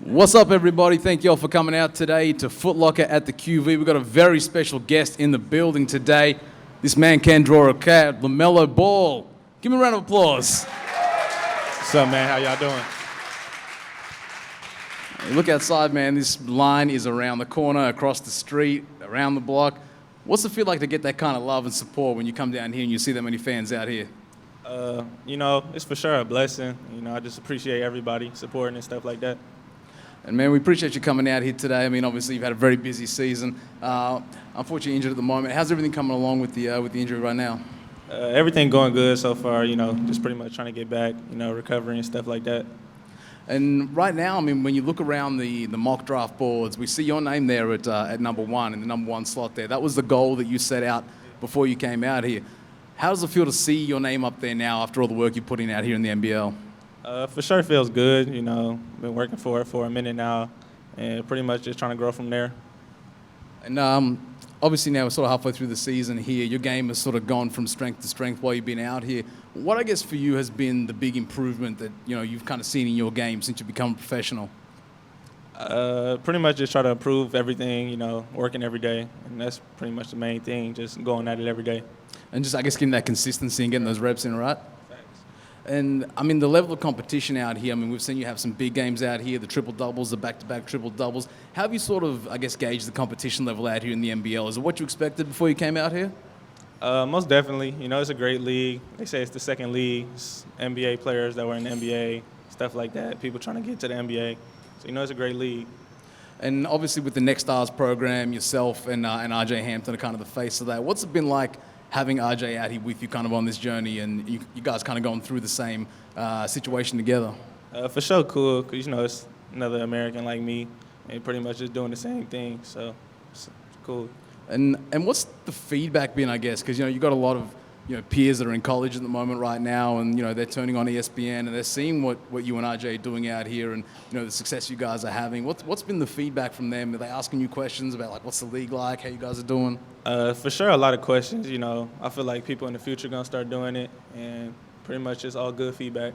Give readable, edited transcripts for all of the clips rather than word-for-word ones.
What's up, everybody? Thank you all for coming out today to Foot Locker at the QV. We've got a very special guest in the building today. This man can draw a cat, LaMelo Ball. Give me a round of applause. What's up, man? How y'all doing? Hey, look outside, man. This line is around the corner, across the street, around the block. What's it feel like to get that kind of love and support when you come down here and you see that many fans out here? It's for sure a blessing. I just appreciate everybody supporting and stuff like that. And, man, we appreciate you coming out here today. I mean, obviously, you've had a very busy season. Unfortunately, injured at the moment. How's everything coming along with the injury right now? Everything going good so far, just pretty much trying to get back, recovering and stuff like that. And right now, I mean, when you look around the mock draft boards, we see your name there at number one, in the number one slot there. That was the goal that you set out before you came out here. How does it feel to see your name up there now after all the work you're putting out here in the NBL? For sure feels good, been working for it for a minute now and pretty much just trying to grow from there. And obviously now we're sort of halfway through the season here. Your game has sort of gone from strength to strength while you've been out here. What I guess for you has been the big improvement that you've kind of seen in your game since you've become a professional? Pretty much just try to improve everything, working every day. And that's pretty much the main thing, just going at it every day. And just, I guess, getting that consistency and getting those reps in, right? And, I mean, the level of competition out here, I mean, we've seen you have some big games out here, the triple-doubles, the back-to-back triple-doubles. How have you sort of, I guess, gauged the competition level out here in the NBL? Is it what you expected before you came out here? Most definitely. It's a great league. They say it's the second league. It's NBA players that were in the NBA, stuff like that, people trying to get to the NBA. So, it's a great league. And obviously with the Next Stars program, yourself and RJ Hampton are kind of the face of that. What's it been like having RJ out here with you kind of on this journey and you guys kind of going through the same situation together? For sure cool, because, it's another American like me and pretty much just doing the same thing, so it's cool. And what's the feedback been, I guess? Because, you got a lot of, peers that are in college at the moment right now and, they're turning on ESPN and they're seeing what you and RJ are doing out here and, the success you guys are having. What's been the feedback from them? Are they asking you questions about, like, what's the league like, how you guys are doing? For sure, a lot of questions, I feel like people in the future are going to start doing it and pretty much it's all good feedback.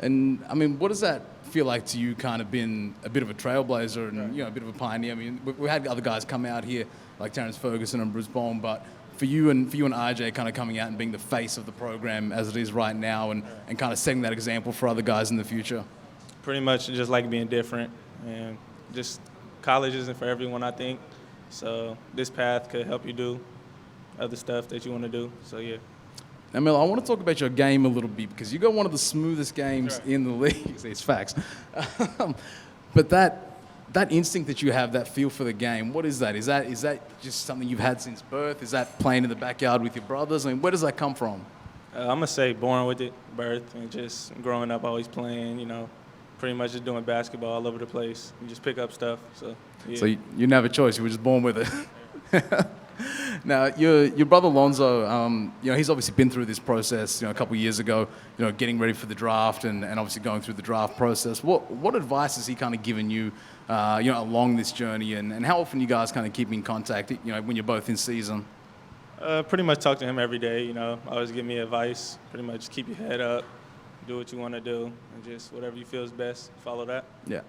And, I mean, what does that feel like to you, kind of been a bit of a trailblazer and, a bit of a pioneer? I mean, we had other guys come out here like Terrence Ferguson and Bruce Bowen, but for you and RJ kind of coming out and being the face of the program as it is right now and kind of setting that example for other guys in the future? Pretty much just like being different and just college isn't for everyone, I think. So this path could help you do other stuff that you want to do. So, yeah. Now, Mel, I want to talk about your game a little bit because you got one of the smoothest games in the league. It's facts. But that instinct that you have, that feel for the game, what is that? Is that just something you've had since birth? Is that playing in the backyard with your brothers? I mean, where does that come from? I'm going to say born with it, birth, and just growing up always playing, pretty much just doing basketball all over the place. You just pick up stuff. So, yeah. So you didn't have a choice. You were just born with it. Now, your brother Lonzo, he's obviously been through this process, a couple of years ago, getting ready for the draft and obviously going through the draft process. What advice has he kind of given you, along this journey, and how often you guys kind of keep in contact, when you're both in season? Pretty much talk to him every day, always give me advice, pretty much keep your head up, do what you want to do, and just whatever you feel is best, follow that. Yeah.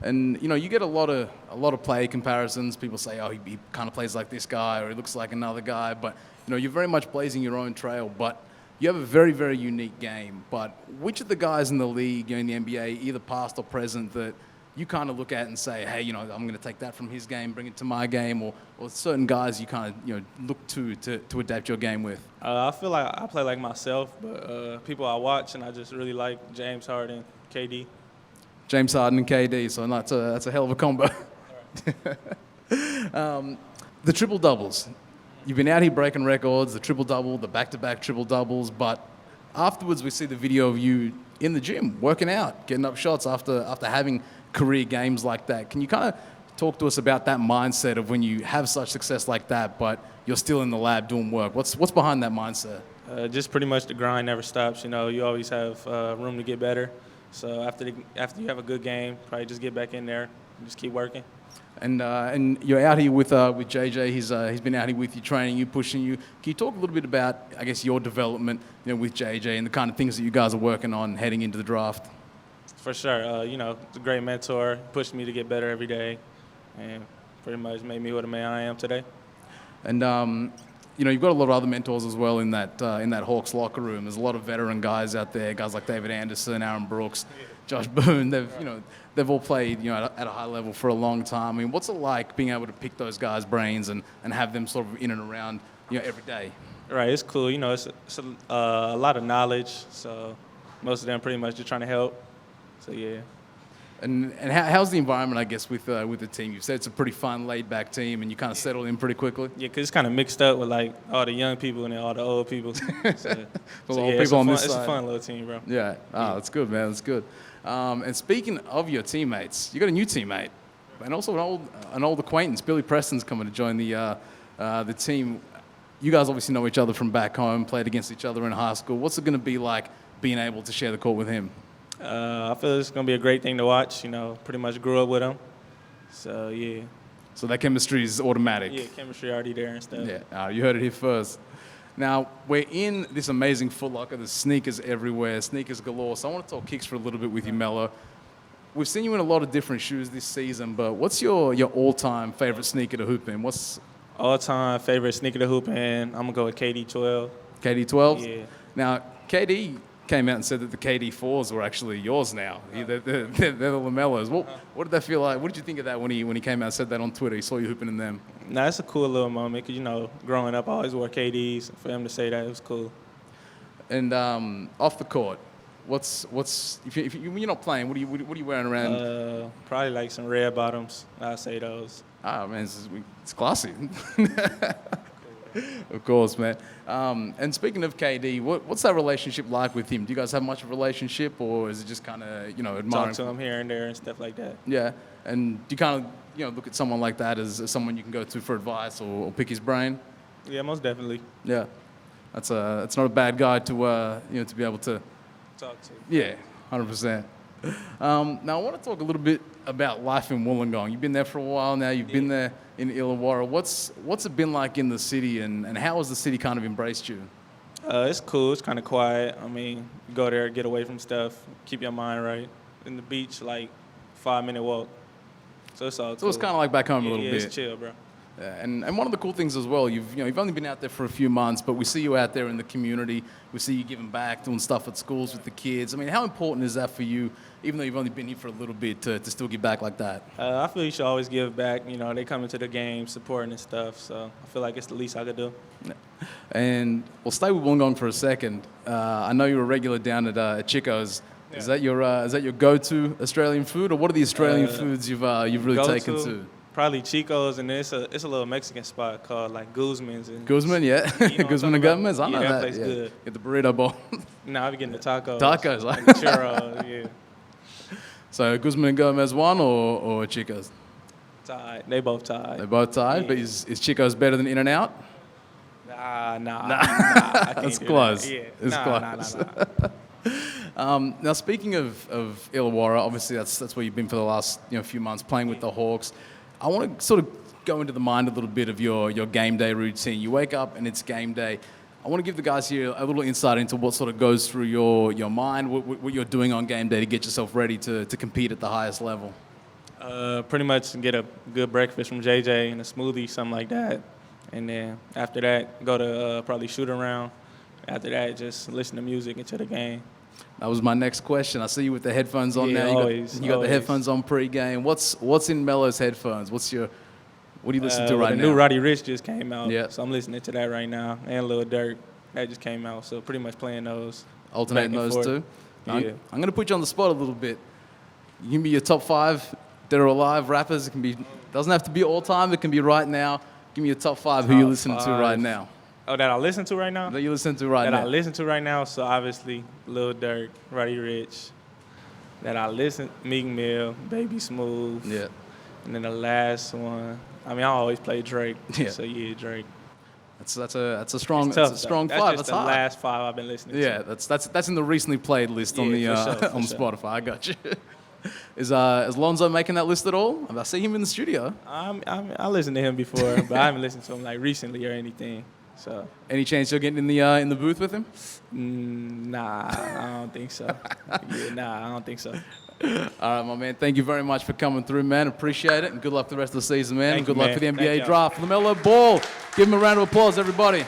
And, you get a lot of play comparisons. People say, oh, he kind of plays like this guy or he looks like another guy. But, you're very much blazing your own trail. But you have a very, very unique game. But which of the guys in the league, in the NBA, either past or present, that you kind of look at and say, hey, I'm going to take that from his game, bring it to my game, or certain guys you kind of, look to adapt your game with? I feel like I play like myself, but people I watch and I just really like James Harden, KD. James Harden and KD, so that's a hell of a combo. The triple-doubles. You've been out here breaking records, the triple-double, the back-to-back triple-doubles, but afterwards we see the video of you in the gym, working out, getting up shots after having career games like that. Can you kind of talk to us about that mindset of when you have such success like that, but you're still in the lab doing work? What's behind that mindset? Just pretty much the grind never stops. You always have room to get better. So after you have a good game, probably just get back in there and just keep working. And you're out here with JJ. He's been out here with you, training you, pushing you. Can you talk a little bit about, I guess, your development, with JJ and the kind of things that you guys are working on heading into the draft? For sure. It's a great mentor, pushed me to get better every day, and pretty much made me what a man I am today. And you've got a lot of other mentors as well in that Hawks locker room. There's a lot of veteran guys out there, guys like David Anderson, Aaron Brooks, Josh Boone. They've all played at a high level for a long time. I mean, what's it like being able to pick those guys' brains and have them sort of in and around every day? Right, it's cool. It's a lot of knowledge, so most of them pretty much just trying to help. So yeah. And how's the environment, I guess, with the team? You've said it's a pretty fun, laid-back team, and you kind of settle in pretty quickly. Yeah, because it's kind of mixed up with like all the young people and then all the old people. So People on this side. It's a fun little team, bro. Yeah, that's good, man. That's good. And speaking of your teammates, you got a new teammate, and also an old acquaintance. Billy Preston's coming to join the team. You guys obviously know each other from back home, played against each other in high school. What's it going to be like being able to share the court with him? I feel it's going to be a great thing to watch. Pretty much grew up with him. So, yeah. So that chemistry is automatic? Yeah, chemistry already there and stuff. Yeah, you heard it here first. Now, we're in this amazing Foot Locker. There's sneakers everywhere, sneakers galore. So I want to talk kicks for a little bit with you, Melo. We've seen you in a lot of different shoes this season, but what's your all-time favorite sneaker to hoop in? What's all-time favorite sneaker to hoop in? I'm going to go with KD 12. KD 12? Yeah. Now, KD came out and said that the KD 4s were actually yours now. They're the LaMelos. What did that feel like? What did you think of that when he came out and said that on Twitter? He saw you hooping in them. Nah, it's a cool little moment because, growing up, I always wore KDs. For him to say that, it was cool. And off the court, what's if you're not playing, what are you wearing around? Probably like some red bottoms. I'll say those. Ah, man, it's classy. Of course, man. And speaking of KD, what's that relationship like with him? Do you guys have much of a relationship, or is it just kind of admiring? Talk to him here and there and stuff like that. Yeah, and do you kind of look at someone like that as someone you can go to for advice or pick his brain? Yeah, most definitely. Yeah, that's not a bad guy to to be able to talk to. Yeah, 100%. Now I want to talk a little bit about life in Wollongong. You've been there for a while now. You've been there in Illawarra. What's it been like in the city, and how has the city kind of embraced you? It's cool. It's kind of quiet. I mean, you go there, get away from stuff, keep your mind right. In the beach, like 5-minute walk. So it's all cool. So it's kind of like back home a little bit. It's chill, bro. Yeah, and one of the cool things as well, you've only been out there for a few months, but we see you out there in the community. We see you giving back, doing stuff at schools with the kids. I mean, how important is that for you, even though you've only been here for a little bit, to still give back like that? I feel you should always give back. They come into the game supporting and stuff, so I feel like it's the least I could do. And we'll stay with Wollongong for a second. I know you're a regular down at Chico's. Yeah. Is that your go-to Australian food, or what are the Australian foods you've really taken to? Probably Chico's, and it's a little Mexican spot called like Guzman's. Guzman, yeah. Guzman and Gomez, I know that. That place good. Get the burrito bowl. Nah, I be getting the tacos. Tacos, like the churros, yeah. So Guzman and Gomez won, or Chico's? Tied. They both tied. They both tied, yeah. But is Chico's better than In-N-Out? Nah. I can't. It's close. Yeah. It's close. Now, speaking of Illawarra, obviously that's where you've been for the last few months, playing with the Hawks. I want to sort of go into the mind a little bit of your game day routine. You wake up and it's game day. I want to give the guys here a little insight into what sort of goes through your mind, what you're doing on game day to get yourself ready to compete at the highest level. Pretty much get a good breakfast from JJ and a smoothie, something like that. And then after that, go to probably shoot around. After that, just listen to music into the game. That was my next question. I see you with the headphones on now. You got the headphones on pre-game. What's in Melo's headphones? What do you listen to right now? The new Roddy Ricch just came out. Yeah. So I'm listening to that right now. And Lil Durk, that just came out. So pretty much playing those. Alternating those two? Yeah. I'm going to put you on the spot a little bit. You can be your top 5 dead or alive rappers. It doesn't have to be all time. It can be right now. Give me your top 5 who you're listening to right now. Oh, that I listen to right now? That you listen to right now. That I listen to right now, so obviously Lil Durk, Roddy Ricch. That I listen, Meek Mill, Baby Smooth. Yeah. And then the last one, I always play Drake. Yeah. So yeah, Drake. That's a strong 5. That's That's the hard. last 5 I've been listening to. Yeah, that's in the recently played list on the on Spotify. I got you. Is Lonzo making that list at all? I see him in the studio. I listened to him before, but I haven't listened to him like recently or anything. So, Any chance you'll get in the booth with him? nah, I don't think so. I don't think so. All right, my man. Thank you very much for coming through, man. Appreciate it, and good luck for the rest of the season, man. Thank And good you, luck man. for the Thank NBA y'all. draft. LaMelo Ball, give him a round of applause, everybody.